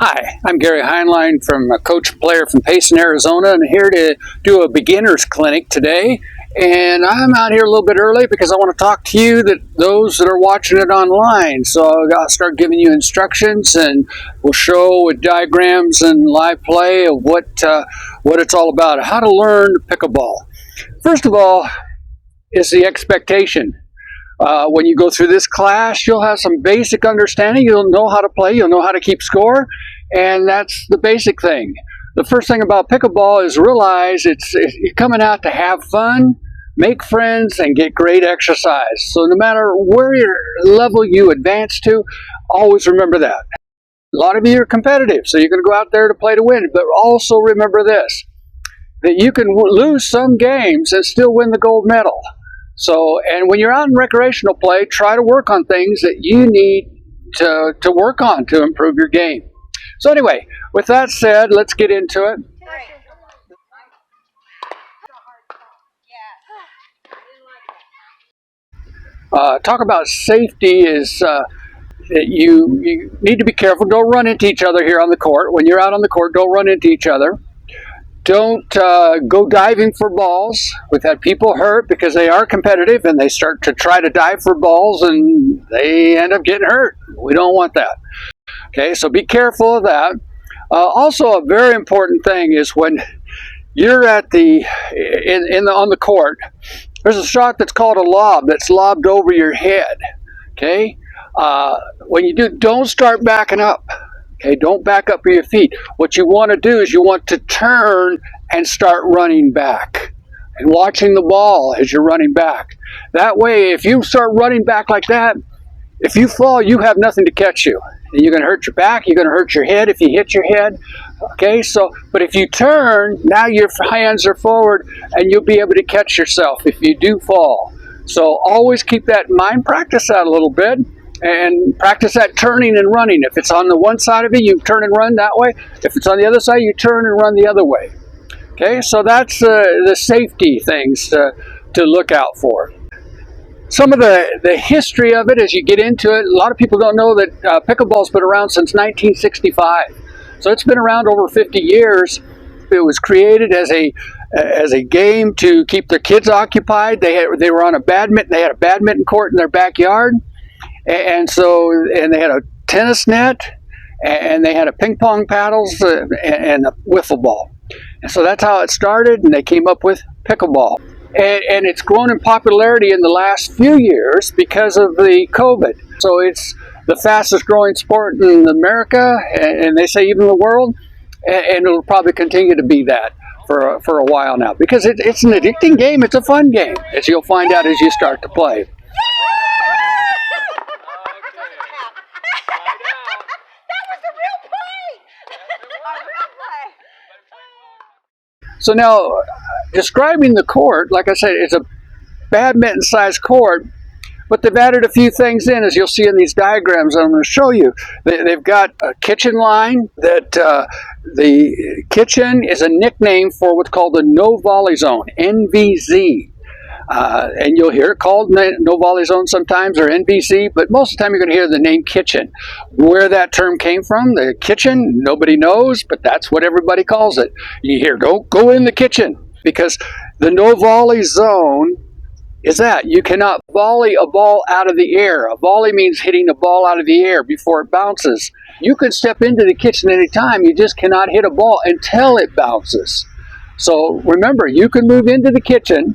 Hi, I'm Gary Heinlein from Coach Player from Payson, Arizona, and here to do a beginner's clinic today. And I'm out here a little bit early because I want to talk to you, those that are watching it online. So I'll start giving you instructions, and we'll show with diagrams and live play of what it's all about, how to learn pickleball. First of all, is the expectation. When you go through this class, you'll have some basic understanding. You'll know how to play. You'll know how to keep score. And that's the basic thing. The first thing about pickleball is realize you're coming out to have fun, make friends, and get great exercise. So no matter where your level you advance to, always remember that. A lot of you are competitive, so you're going to go out there to play to win. But also remember this, that you can lose some games and still win the gold medal. So, and when you're out in recreational play, try to work on things that you need to work on to improve your game. So anyway, with that said, let's get into it. Talk about safety is that you need to be careful. Don't run into each other here on the court. When you're out on the court, don't run into each other. Don't go diving for balls. We've had people hurt because they are competitive and they start to try to dive for balls and they end up getting hurt. We don't want that. Okay, so be careful of that. Also, a very important thing is when you're at on the court, there's a shot that's called a lob that's lobbed over your head. Okay, when you do, don't start backing up. Okay, don't back up with your feet. What you want to do is you want to turn and start running back and watching the ball as you're running back. That way, if you start running back like that, if you fall, you have nothing to catch you. And you're going to hurt your back, you're going to hurt your head if you hit your head. Okay, but if you turn, now your hands are forward and you'll be able to catch yourself if you do fall. So always keep that in mind. Practice that a little bit. And practice that turning and running. If it's on the one side of it, you turn and run that way. If it's on the other side, you turn and run the other way. Okay, so that's the safety things to look out for. Some of the history of it as you get into it, a lot of people don't know that pickleball's been around since 1965. So it's been around over 50 years. It was created as a game to keep their kids occupied. They were on they had a badminton court in their backyard. And they had a tennis net, and they had a ping pong paddles and a wiffle ball. And so that's how it started, and they came up with pickleball. And it's grown in popularity in the last few years because of the COVID. So it's the fastest growing sport in America, and they say even the world, and it'll probably continue to be that for a while now. Because it's an addicting game, it's a fun game, as you'll find out as you start to play. So now, describing the court, like I said, it's a badminton-sized court, but they've added a few things in, as you'll see in these diagrams I'm going to show you. They've got a kitchen line. The kitchen is a nickname for what's called the no volley zone, NVZ. And you'll hear it called no volley zone sometimes, or NVC, but most of the time you're going to hear the name kitchen. Where that term came from, the kitchen, nobody knows, but that's what everybody calls it. You hear, don't go in the kitchen, because the no volley zone is that you cannot volley a ball out of the air. A volley means hitting a ball out of the air before it bounces. You can step into the kitchen anytime, you just cannot hit a ball until it bounces. So remember, you can move into the kitchen,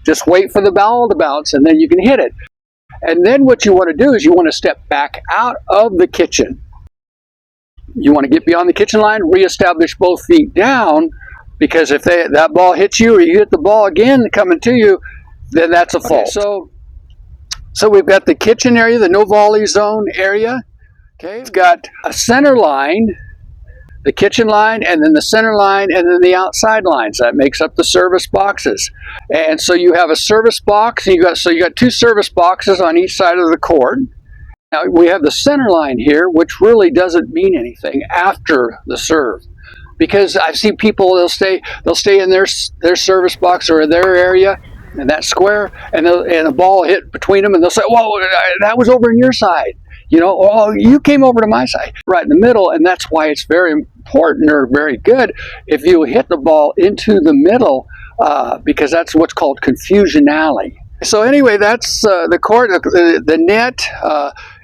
just wait for the ball to bounce, and then you can hit it. And then what you want to do is you want to step back out of the kitchen. You want to get beyond the kitchen line, reestablish both feet down, because if that ball hits you or you hit the ball again coming to you, then that's a fault. Okay, so we've got the kitchen area, the no volley zone area. Okay, we've got a center line, the kitchen line, and then the center line, and then the outside lines. That makes up the service boxes. And so you have a service box, and you got two service boxes on each side of the court. Now we have the center line here, which really doesn't mean anything after the serve, because I've seen people they'll stay in their service box or their area in that square, and the ball hit between them, and they'll say, "Whoa, that was over on your side." Oh, you came over to my side, right in the middle, and that's why it's very important or very good if you hit the ball into the middle, because that's what's called confusion alley. So anyway, that's the court. The net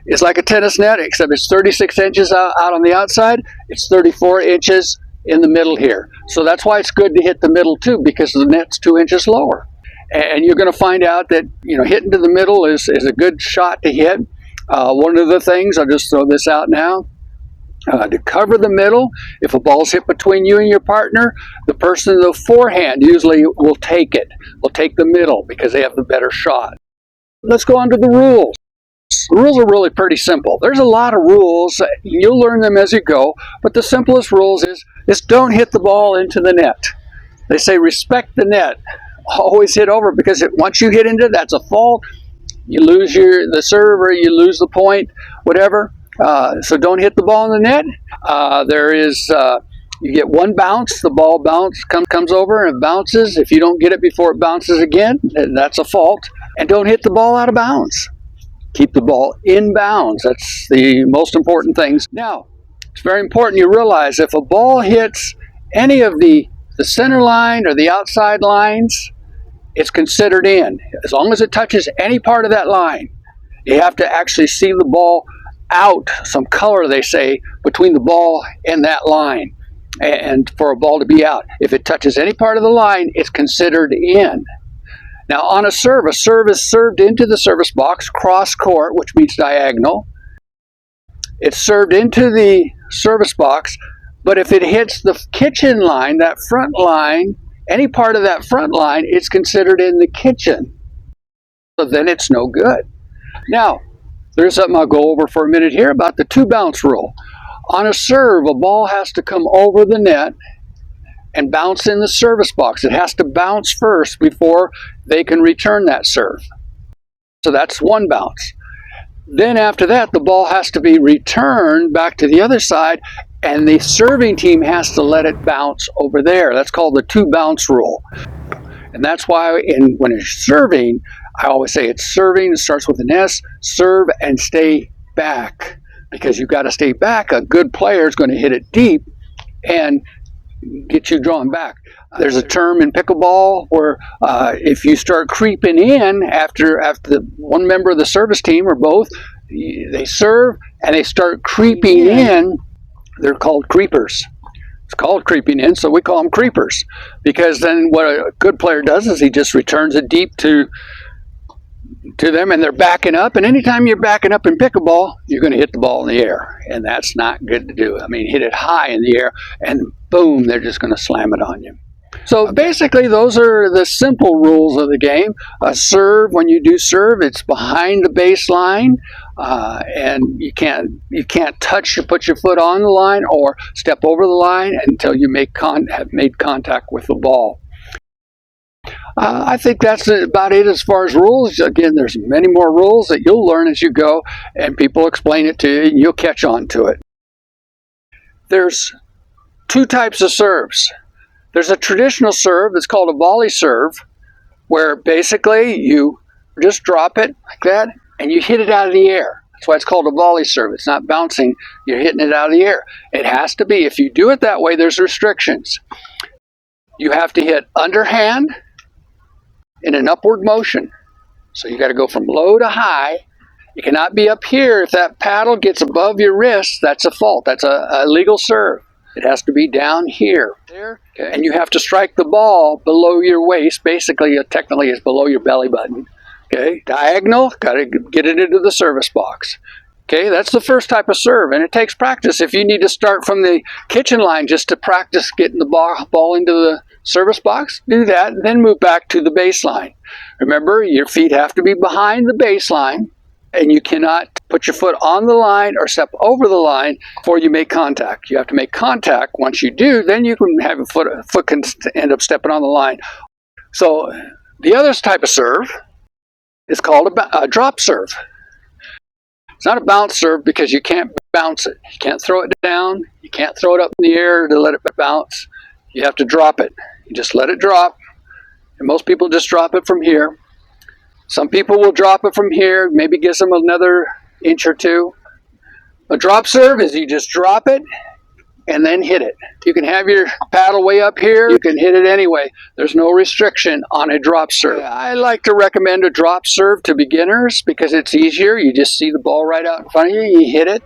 is like a tennis net, except it's 36 inches out on the outside. It's 34 inches in the middle here. So that's why it's good to hit the middle too, because the net's 2 inches lower. And you're going to find out that hitting to the middle is a good shot to hit. One of the things, I'll just throw this out now, to cover the middle, if a ball's hit between you and your partner, the person in the forehand usually will take it. Will take the middle because they have the better shot. Let's go on to the rules. The rules are really pretty simple. There's a lot of rules. You'll learn them as you go, but the simplest rules is don't hit the ball into the net. They say respect the net. Always hit over, because once you hit into it, that's a fault. You lose the serve, or you lose the point, whatever. So don't hit the ball in the net. You get one bounce. The ball comes over and it bounces. If you don't get it before it bounces again, that's a fault. And don't hit the ball out of bounds. Keep the ball in bounds. That's the most important things. Now, it's very important you realize if a ball hits any of the center line or the outside lines, it's considered in. As long as it touches any part of that line, you have to actually see the ball out, some color, they say, between the ball and that line, and for a ball to be out. If it touches any part of the line, it's considered in. Now, on a serve is served into the service box, cross court, which means diagonal. It's served into the service box, but if it hits the kitchen line, that front line, any part of that front line, it's considered in the kitchen. So then it's no good. Now, there's something I'll go over for a minute here about the two bounce rule. On a serve, a ball has to come over the net and bounce in the service box. It has to bounce first before they can return that serve. So that's one bounce. Then after that, the ball has to be returned back to the other side, and the serving team has to let it bounce over there. That's called the two bounce rule. And that's why when it's serving, I always say it's serving. It starts with an S. Serve and stay back, because you've got to stay back. A good player is going to hit it deep and get you drawn back. There's a term in pickleball where if you start creeping in after one member of the service team or both, they serve and they start creeping in, they're called creepers. It's called creeping in, so we call them creepers, because then what a good player does is he just returns it deep to them, and they're backing up. And anytime you're backing up in pickleball, you're going to hit the ball in the air, and that's not good to do. I mean, hit it high in the air, and boom, they're just going to slam it on you. So basically, those are the simple rules of the game. A serve, when you do serve, it's behind the baseline, and you can't put your foot on the line or step over the line until you have made contact with the ball. I think that's about it as far as rules. Again, there's many more rules that you'll learn as you go, and people explain it to you, and you'll catch on to it. There's two types of serves. There's a traditional serve that's called a volley serve, where basically you just drop it like that, and you hit it out of the air. That's why it's called a volley serve. It's not bouncing. You're hitting it out of the air. It has to be. If you do it that way, there's restrictions. You have to hit underhand in an upward motion. So you got to go from low to high. You cannot be up here. If that paddle gets above your wrist, that's a fault. That's a illegal serve. It has to be down here. There. Okay. And you have to strike the ball below your waist. Basically, technically, it's below your belly button. Okay. Diagonal, got to get it into the service box. Okay, that's the first type of serve, and it takes practice. If you need to start from the kitchen line just to practice getting the ball into the service box, do that, and then move back to the baseline. Remember, your feet have to be behind the baseline, and you cannot put your foot on the line or step over the line before you make contact. You have to make contact. Once you do, then you can have a foot can end up stepping on the line. So the other type of serve is called a drop serve. It's not a bounce serve because you can't bounce it. You can't throw it down. You can't throw it up in the air to let it bounce. You have to drop it. You just let it drop. And most people just drop it from here. Some people will drop it from here, maybe gives them another inch or two. A drop serve is you just drop it and then hit it. You can have your paddle way up here. You can hit it anyway. There's no restriction on a drop serve. I like to recommend a drop serve to beginners because it's easier. You just see the ball right out in front of you. You hit it.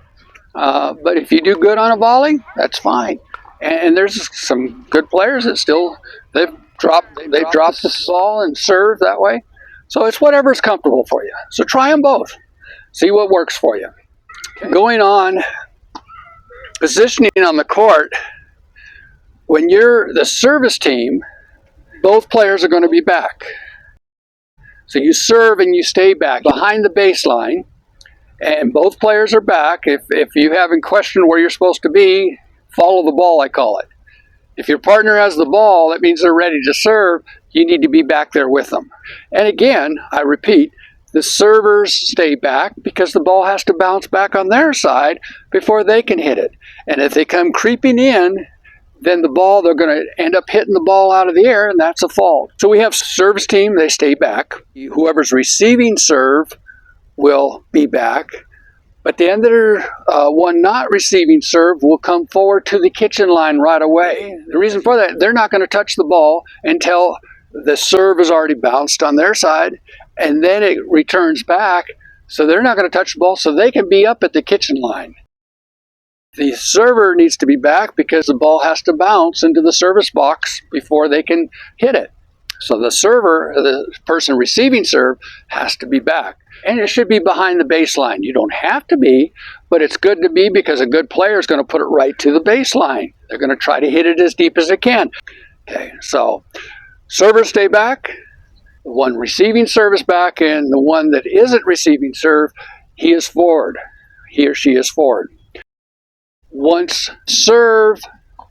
But if you do good on a volley, that's fine. And there's some good players that still they've dropped the ball and serve that way. So it's whatever's comfortable for you. So try them both. See what works for you. Okay. Going on. Positioning on the court, when you're the service team, both players are going to be back. So you serve and you stay back behind the baseline, and both players are back. If you haven't questioned where you're supposed to be, follow the ball, I call it. If your partner has the ball, that means they're ready to serve. You need to be back there with them. And again, I repeat, the servers stay back because the ball has to bounce back on their side before they can hit it. And if they come creeping in, then the ball, they're going to end up hitting the ball out of the air, and that's a fault. So we have service team, they stay back. Whoever's receiving serve will be back. But the other one not receiving serve will come forward to the kitchen line right away. The reason for that, they're not going to touch the ball until the serve is already bounced on their side, and then it returns back. So they're not going to touch the ball, so they can be up at the kitchen line. The server needs to be back because the ball has to bounce into the service box before they can hit it. So the server, the person receiving serve, has to be back. And it should be behind the baseline. You don't have to be, but it's good to be because a good player is going to put it right to the baseline. They're going to try to hit it as deep as they can. Okay, so servers stay back. The one receiving serve is back, and the one that isn't receiving serve, he is forward. He or she is forward. Once serve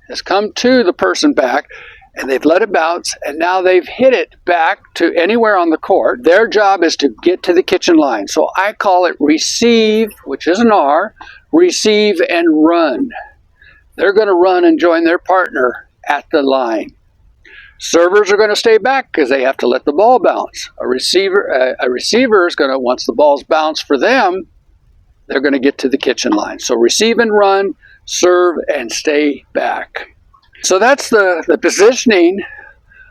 has come to the person back, and they've let it bounce, and now they've hit it back to anywhere on the court, their job is to get to the kitchen line. So I call it receive, which is an R, receive and run. They're going to run and join their partner at the line. Servers are going to stay back because they have to let the ball bounce. A receiver is going to, once the ball's bounced for them, they're going to get to the kitchen line. So receive and run, serve and stay back. So that's the positioning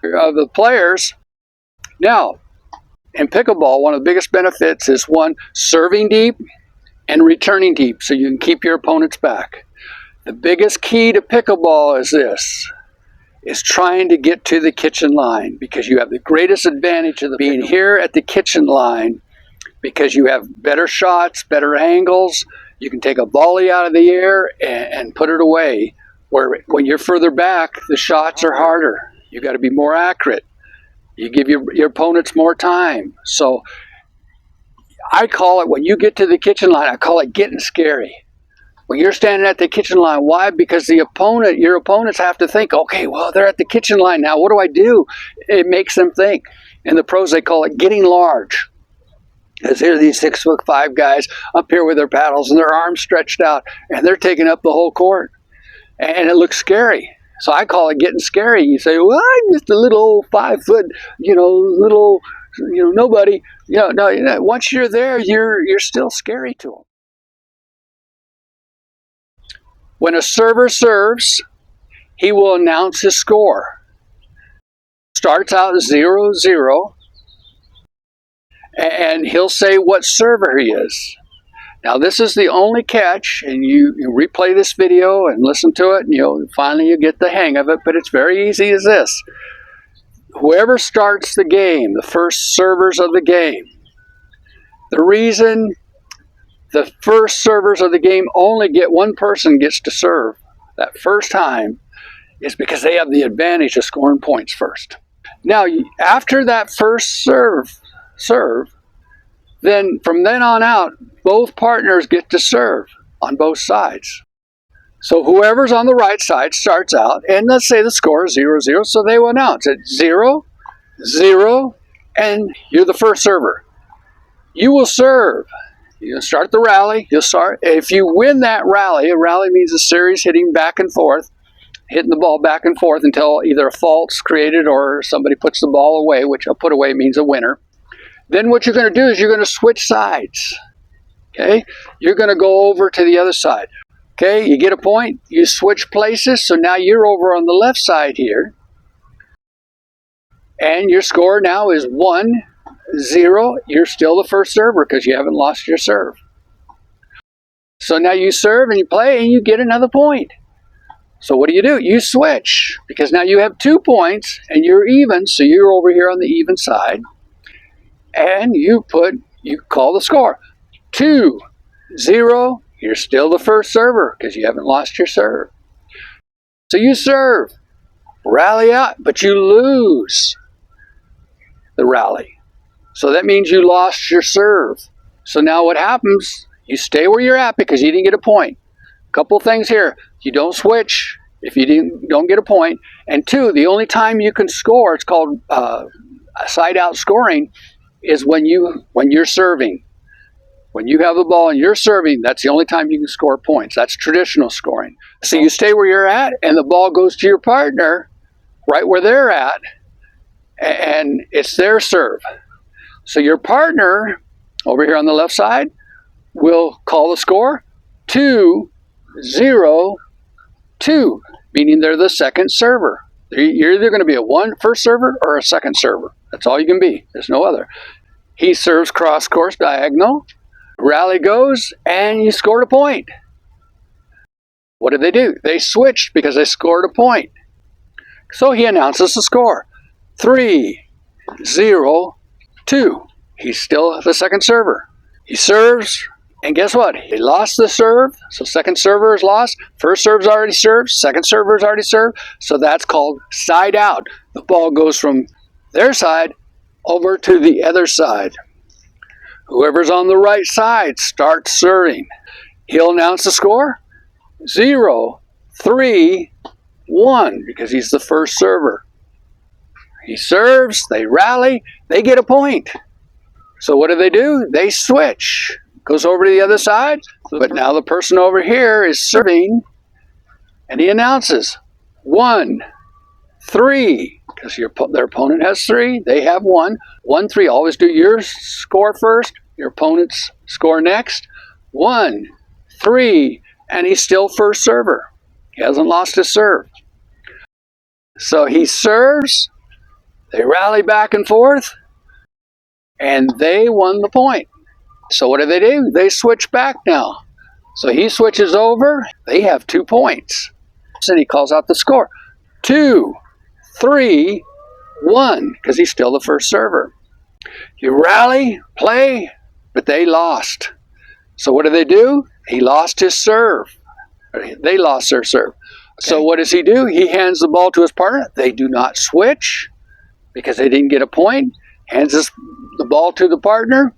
of the players. Now, in pickleball, one of the biggest benefits is one, serving deep and returning deep so you can keep your opponents back. The biggest key to pickleball is this, is trying to get to the kitchen line because you have the greatest advantage of being here at the kitchen line because you have better shots, better angles. You can take a volley out of the air and put it away. Where when you're further back, the shots are harder. You got to be more accurate. You give your opponents more time. So I call it, when you get to the kitchen line, I call it getting scary. When you're standing at the kitchen line, why? Because your opponents have to think, okay, well, they're at the kitchen line now. What do I do? It makes them think. In the pros, they call it getting large. Because here are these 6'5" guys up here with their paddles and their arms stretched out, and they're taking up the whole court. And it looks scary. So I call it getting scary. You say, well, I'm just a little old 5 foot, nobody. No, once you're there, you're still scary to them. When a server serves, he will announce his score. Starts out 0-0, and he'll say what server he is. Now, this is the only catch, and you replay this video and listen to it, and finally you get the hang of it, but it's very easy as this. Whoever starts the game, the first servers of the game, the reason the first servers of the game only get one person gets to serve that first time is because they have the advantage of scoring points first. Now, after that first serve, then from then on out, both partners get to serve on both sides. So whoever's on the right side starts out, and let's say the score is 0-0, so they will announce it 0-0, and you're the first server. You will serve. You'll start the rally. If you win that rally, a rally means a series hitting back and forth, hitting the ball back and forth until either a fault's created or somebody puts the ball away, which a put away means a winner. Then what you're going to do is you're going to switch sides. Okay, you're going to go over to the other side. Okay, you get a point, you switch places, so now you're over on the left side here. And your score now is 1-0. You're still the first server because you haven't lost your serve. So now you serve and you play and you get another point. So what do? You switch because now you have 2 points and you're even, so you're over here on the even side. And you call the score. 2-0. You're still the first server because you haven't lost your serve. So you serve, rally out, but you lose the rally. So that means you lost your serve. So now what happens? You stay where you're at because you didn't get a point. Couple things here. You don't switch if you don't get a point. And 2, the only time you can score, it's called side out scoring, is when you're serving. When you have the ball and you're serving, that's the only time you can score points. That's traditional scoring. So you stay where you're at and the ball goes to your partner right where they're at, and it's their serve. So your partner over here on the left side will call the score 2-0-2, meaning they're the second server. You're either going to be a first server or a second server. That's all you can be. There's no other. He serves cross course diagonal. Rally goes, and you scored a point. What did they do? They switched because they scored a point. So he announces the score. 3-0-2. He's still the second server. He serves, and guess what? He lost the serve, so second server is lost. First serve's already served, second server's already served, so that's called side out. The ball goes from their side over to the other side. Whoever's on the right side starts serving. He'll announce the score. 0-3-1, because he's the first server. He serves, they rally, they get a point. So what do? They switch. Goes over to the other side, but now the person over here is serving, and he announces 1-3, because their opponent has 3, they have 1. 1-3, always do your score first, your opponent's score next. 1-3, and he's still first server. He hasn't lost his serve. So he serves, they rally back and forth, and they won the point. So what do? They switch back now. So he switches over, they have 2 points. And he calls out the score. 2-3-1, because he's still the first server. You rally, play, but they lost. So what do? He lost his serve. They lost their serve. Okay. So what does he do? He hands the ball to his partner. They do not switch because they didn't get a point. Hands the ball to the partner,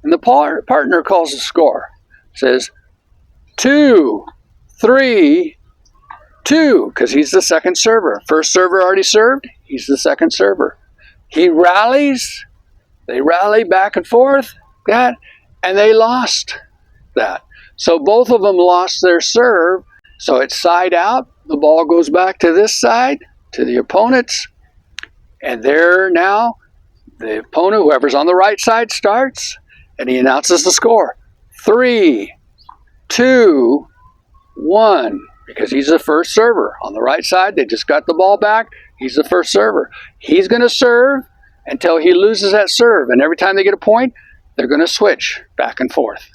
and the partner calls the score. Says 2-3-2, because he's the second server. First server already served. He's the second server. He rallies. They rally back and forth, and they lost that. So both of them lost their serve. So it's side out. The ball goes back to this side, to the opponents. And there now, the opponent, whoever's on the right side, starts. And he announces the score. 3-2-1, because he's the first server. On the right side, they just got the ball back. He's the first server. He's going to serve until he loses that serve. And every time they get a point, they're going to switch back and forth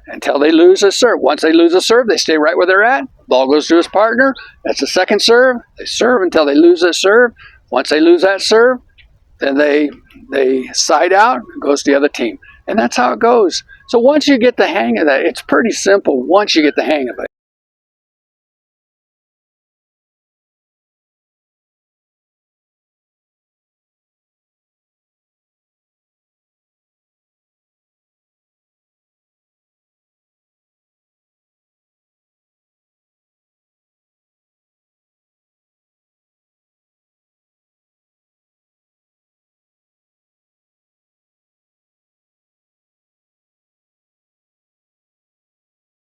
until they lose a serve. Once they lose a serve, they stay right where they're at. Ball goes to his partner. That's the second serve. They serve until they lose that serve. Once they lose that serve, then they side out, it goes to the other team. And that's how it goes. So once you get the hang of that, it's pretty simple once you get the hang of it.